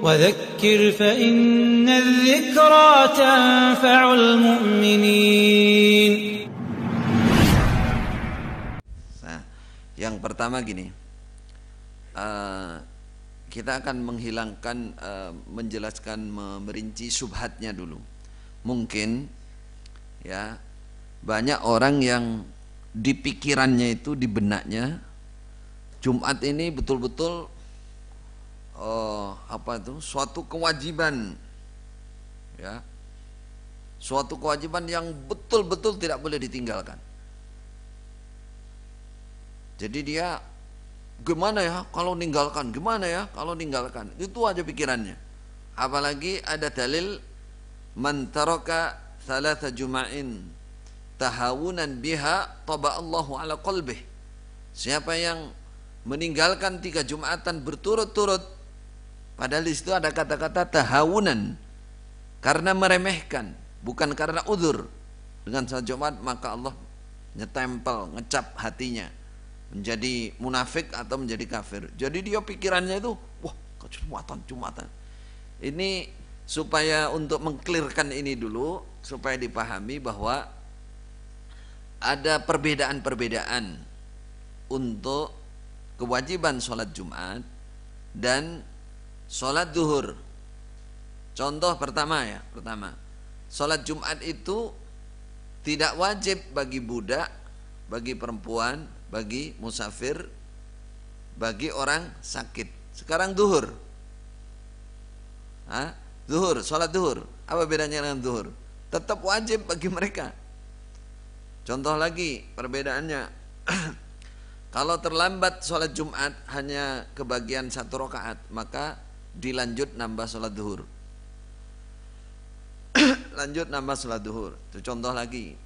وذكر فإن الذكرى تنفع المؤمنين. Nah, yang pertama gini, kita akan menghilangkan, menjelaskan, merinci syubhatnya dulu. Mungkin ya banyak orang yang di pikirannya itu, di benaknya, Jumat ini betul-betul suatu kewajiban, ya, suatu kewajiban yang betul-betul tidak boleh ditinggalkan. Jadi dia gimana ya kalau ninggalkan, gimana ya kalau ninggalkan, itu aja pikirannya. Apalagi ada dalil man taraka thalatha juma'in tahawunan biha taba'allahu ala qalbih. Siapa yang meninggalkan 3 Jumatan berturut-turut, padahal di situ ada kata-kata tahawunan, karena meremehkan, bukan karena udzur, dengan salat Jumat, maka Allah nyetempel, ngecap hatinya menjadi munafik atau menjadi kafir. Jadi dia pikirannya itu, wah, Jumatan. Ini supaya untuk mengklirkan ini dulu, supaya dipahami bahwa ada perbedaan-perbedaan untuk kewajiban sholat Jumat dan sholat duhur. Contoh pertama, sholat Jumat itu tidak wajib bagi budak, bagi perempuan, bagi musafir, bagi orang sakit. Sekarang duhur, sholat duhur, apa bedanya dengan duhur? Tetap wajib bagi mereka. Contoh lagi perbedaannya, kalau terlambat sholat Jumat hanya kebagian 1 rakaat, maka dilanjut nambah sholat duhur. Lanjut nambah sholat duhur. Itu contoh lagi.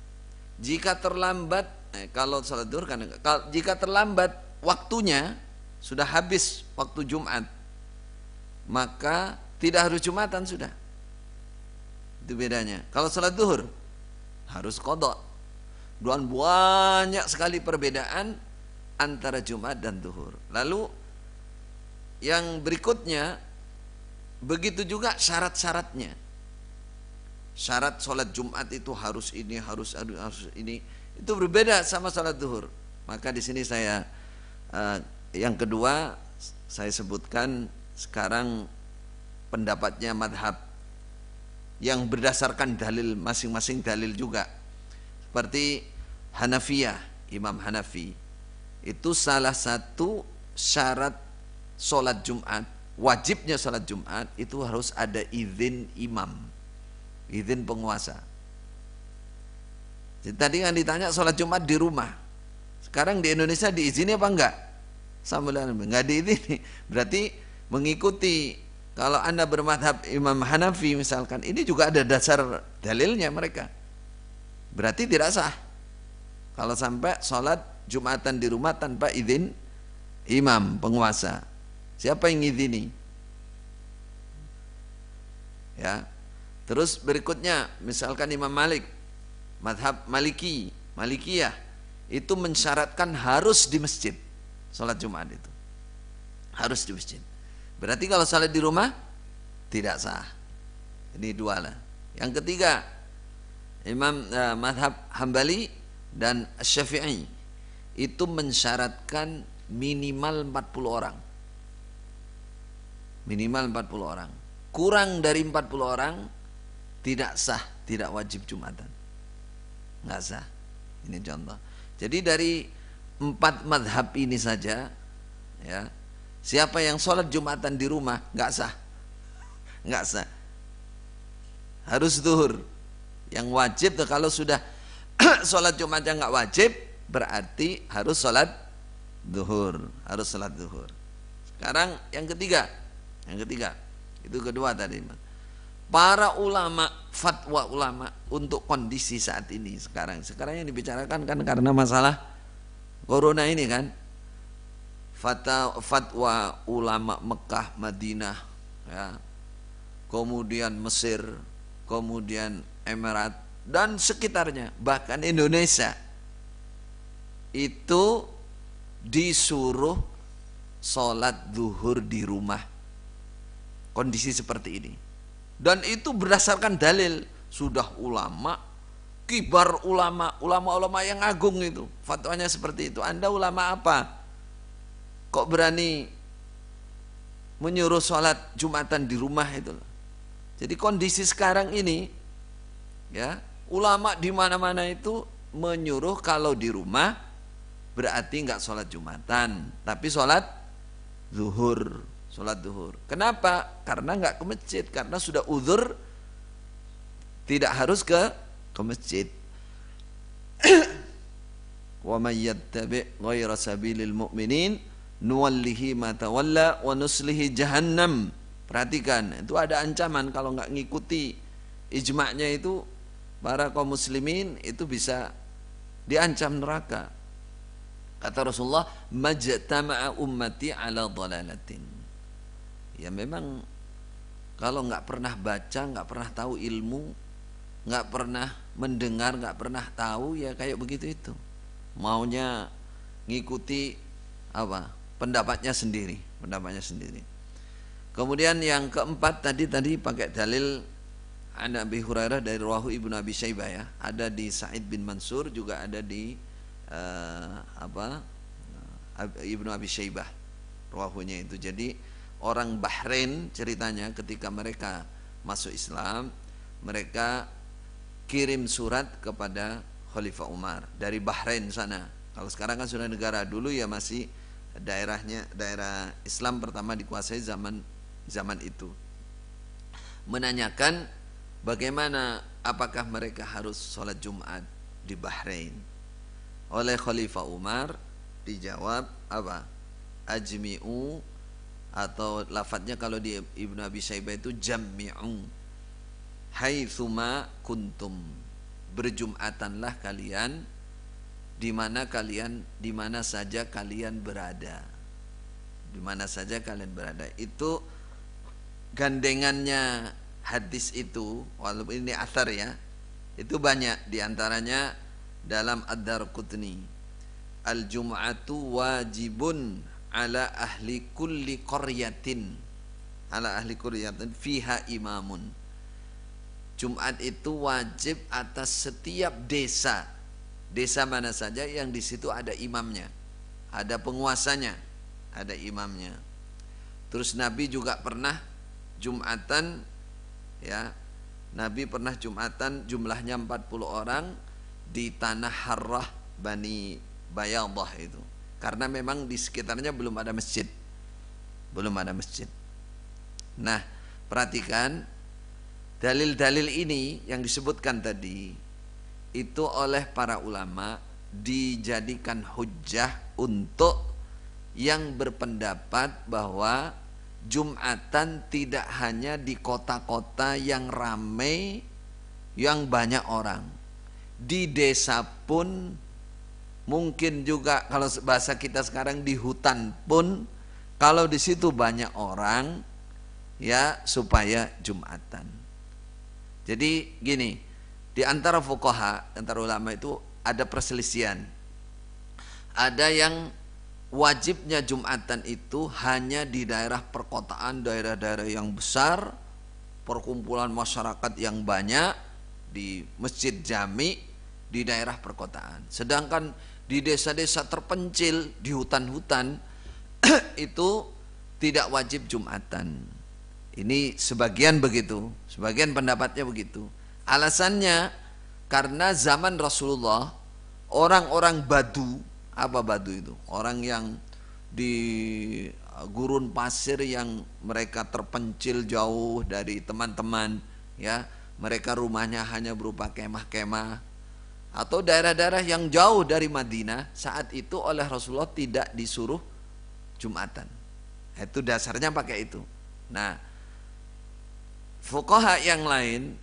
Jika terlambat, kalau sholat duhur kan, jika terlambat waktunya, sudah habis waktu Jumat, maka tidak harus Jumatan sudah. Itu bedanya. Kalau sholat duhur harus qadha. Dan banyak sekali perbedaan antara Jumat dan duhur. Lalu yang berikutnya, begitu juga syarat-syaratnya. Syarat sholat Jumat itu harus ini, harus ini. Itu berbeda sama sholat duhur. Maka di sini saya yang kedua saya sebutkan sekarang pendapatnya madhab yang berdasarkan dalil, masing-masing dalil juga. Seperti Hanafiyah, Imam Hanafi, itu salah satu syarat sholat Jumat, wajibnya sholat Jumat itu harus ada izin imam, izin penguasa. Jadi tadi kan ditanya sholat Jumat di rumah, sekarang di Indonesia diizini apa enggak? Enggak diizini. Berarti mengikuti, kalau anda bermadhab Imam Hanafi misalkan, ini juga ada dasar dalilnya mereka, berarti tidak sah kalau sampai sholat Jumatan di rumah tanpa izin imam penguasa. Siapa yang ngizini? Ya. Terus berikutnya, misalkan Imam Malik, madhab Malikiyah, itu mensyaratkan harus di masjid. Sholat Jumat itu harus di masjid. Berarti kalau sholat di rumah tidak sah. Ini 2 lah. Yang ketiga, Imam madhab Hambali dan Syafi'i itu mensyaratkan minimal 40 orang. Minimal 40 orang. Kurang dari 40 orang tidak sah, tidak wajib Jumatan. Enggak sah. Ini contoh. Jadi dari 4 madhab ini saja, ya, siapa yang sholat Jumatan di rumah enggak sah. Enggak sah. Harus duhur. Yang wajib tuh, kalau sudah sholat Jumat yang enggak wajib, berarti harus sholat duhur, harus sholat duhur. Sekarang yang ketiga, itu kedua tadi. Para ulama, fatwa ulama untuk kondisi saat ini sekarang yang dibicarakan kan karena masalah corona ini kan. Fatwa ulama Mekah, Madinah, ya, kemudian Mesir, kemudian Emirat dan sekitarnya, bahkan Indonesia, itu disuruh sholat zuhur di rumah. kondisi seperti ini. Dan itu berdasarkan dalil. Sudah ulama, kibar ulama, ulama-ulama yang agung itu, fatwanya seperti itu. Anda ulama apa? Kok berani menyuruh sholat Jumatan di rumah itu? Jadi kondisi sekarang ini, ya, ulama di mana-mana itu menyuruh kalau di rumah berarti nggak sholat Jumatan, tapi sholat zuhur, sholat zuhur. Kenapa? Karena nggak ke masjid, karena sudah uzur, tidak harus ke masjid. Wa may yattabi' ghaira sabilil mu'minin nuwallihi ma tawalla wa nuslihi jahannam. Perhatikan, itu ada ancaman kalau nggak ngikuti ijma'nya itu, para kaum muslimin itu bisa diancam neraka. Kata Rasulullah, majtama'a ummati ala dhalalatin. Ya memang kalau nggak pernah baca, nggak pernah tahu ilmu, nggak pernah mendengar, nggak pernah tahu, ya kayak begitu itu. Maunya ngikuti apa? Pendapatnya sendiri. Kemudian yang keempat tadi pakai dalil an Abi Hurairah dari rawahu Ibnu Abi Syaibah, ya. Ada di Sa'id bin Mansur, juga ada di Ibnu Abi Syaibah rawahunya itu. Jadi orang Bahrain ceritanya ketika mereka masuk Islam, mereka kirim surat kepada Khalifah Umar dari Bahrain sana. Kalau sekarang kan sudah negara, dulu ya masih daerah Islam pertama dikuasai zaman itu. Menanyakan bagaimana, apakah mereka harus sholat Jumat di Bahrain. Oleh Khalifah Umar dijawab apa? Ajmi'u, atau lafadznya kalau di Ibnu Abi Syaibah itu jammi'u, haitsuma kuntum, berjumatanlah kalian di mana saja kalian berada. Di mana saja kalian berada. Itu gandengannya hadis itu, walaupun ini athar, ya, itu banyak. Di antaranya dalam Ad-Darqutni, al-jum'atu wajibun ala ahli kulli qaryatin, fiha imamun. Jumat itu wajib atas setiap desa. Desa mana saja yang di situ ada imamnya, ada penguasanya, ada imamnya. Terus Nabi juga pernah Jumatan, ya. Nabi pernah Jumatan jumlahnya 40 orang di tanah Harrah Bani Bayadah itu. Karena memang di sekitarnya belum ada masjid. Nah, perhatikan dalil-dalil ini yang disebutkan tadi itu oleh para ulama dijadikan hujjah untuk yang berpendapat bahwa Jumatan tidak hanya di kota-kota yang ramai, yang banyak orang. Di desa pun, mungkin juga kalau bahasa kita sekarang di hutan pun, kalau di situ banyak orang, ya supaya Jumatan. Jadi gini, di antara fuqaha, antara ulama itu ada perselisihan. Ada yang wajibnya Jumatan itu hanya di daerah perkotaan, daerah-daerah yang besar, perkumpulan masyarakat yang banyak, di masjid jami, di daerah perkotaan. Sedangkan di desa-desa terpencil, di hutan-hutan itu tidak wajib Jumatan. Ini sebagian begitu, sebagian pendapatnya begitu. Alasannya karena zaman Rasulullah orang-orang Badu, apa Badu itu? Orang yang di gurun pasir yang mereka terpencil jauh dari teman-teman, ya. Mereka rumahnya hanya berupa kemah-kemah, atau daerah-daerah yang jauh dari Madinah, saat itu oleh Rasulullah tidak disuruh Jumatan. Itu dasarnya pakai itu. Nah, fuqaha yang lain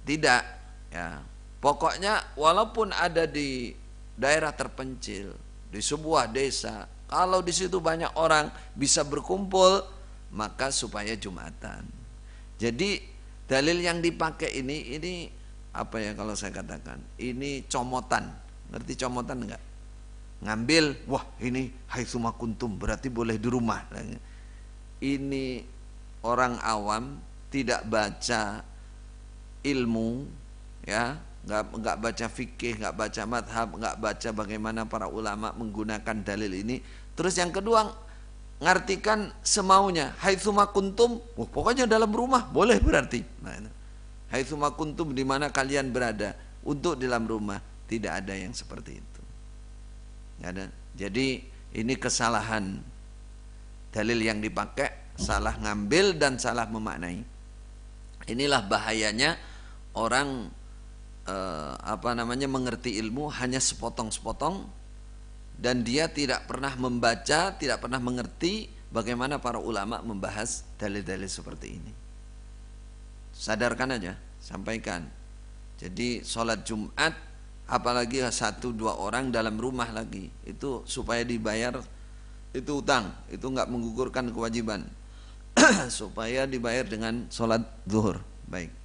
tidak, ya. Pokoknya walaupun ada di daerah terpencil, di sebuah desa, kalau di situ banyak orang bisa berkumpul, maka supaya Jumatan. Jadi dalil yang dipakai ini apa ya kalau saya katakan? Ini comotan. Ngerti comotan enggak? Ngambil, wah ini haitsuma kuntum, berarti boleh di rumah. Ini orang awam tidak baca ilmu, ya, nggak baca fikih, nggak baca madhab, nggak baca bagaimana para ulama menggunakan dalil ini. Terus yang kedua, ngartikan semaunya, haitsuma kuntum, pokoknya dalam rumah boleh berarti. Nah, haitsuma kuntum, di mana kalian berada, untuk dalam rumah. Tidak ada yang seperti itu. Nggak ada. Jadi ini kesalahan dalil yang dipakai, salah ngambil dan salah memaknai. Inilah bahayanya orang mengerti ilmu hanya sepotong-sepotong, dan dia tidak pernah membaca, tidak pernah mengerti bagaimana para ulama membahas dalil-dalil seperti ini. Sadarkan aja, sampaikan. Jadi sholat Jumat, apalagi 1-2 orang dalam rumah lagi, itu supaya dibayar, itu utang, itu nggak menggugurkan kewajiban. Supaya dibayar dengan sholat zuhur. Baik.